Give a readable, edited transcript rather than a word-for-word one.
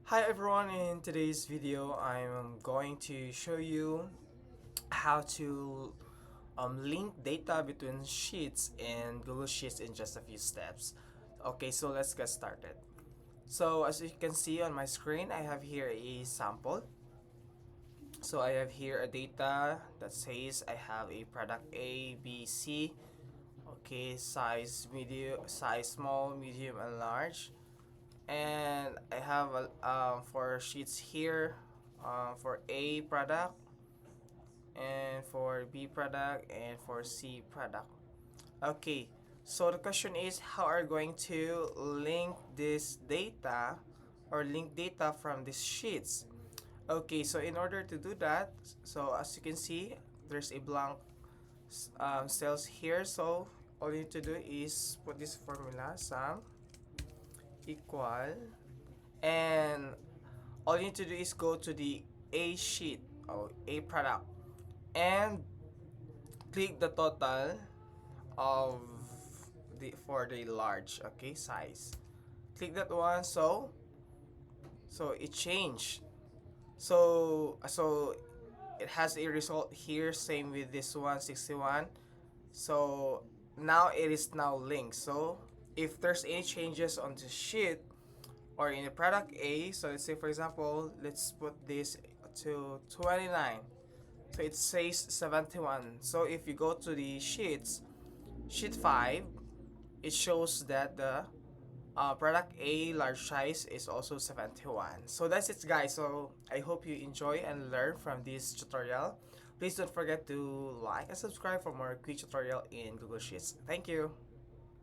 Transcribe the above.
Hi everyone, in today's video I'm going to show you how to link data between Sheets and Google Sheets in just a few steps. Okay, so let's get started. So as you can see on my screen, I have here a sample. So I have here a data that says I have a product A, B, C. Okay, size medium, size small, medium, and large. And I have four sheets here for A product, and for B product, and for C product. Okay, so the question is, how are you going to link this data or link data from these sheets? Okay, so in order to do that, so as you can see, there's a blank cells here. So all you need to do is put this formula, sum equal, and all you need to do is go to the A sheet or A product and click the total of the for the large, okay, size. Click that one. So it changed. So it has a result here, same with this 161. So now it is now linked. So if there's any changes on the sheet or in the product A, so let's say for example, let's put this to 29. So it says 71. So if you go to the sheet 5, it shows that the product A large size is also 71. So that's it guys. So I hope you enjoy and learn from this tutorial. Please don't forget to like and subscribe for more quick tutorial in Google Sheets. Thank you.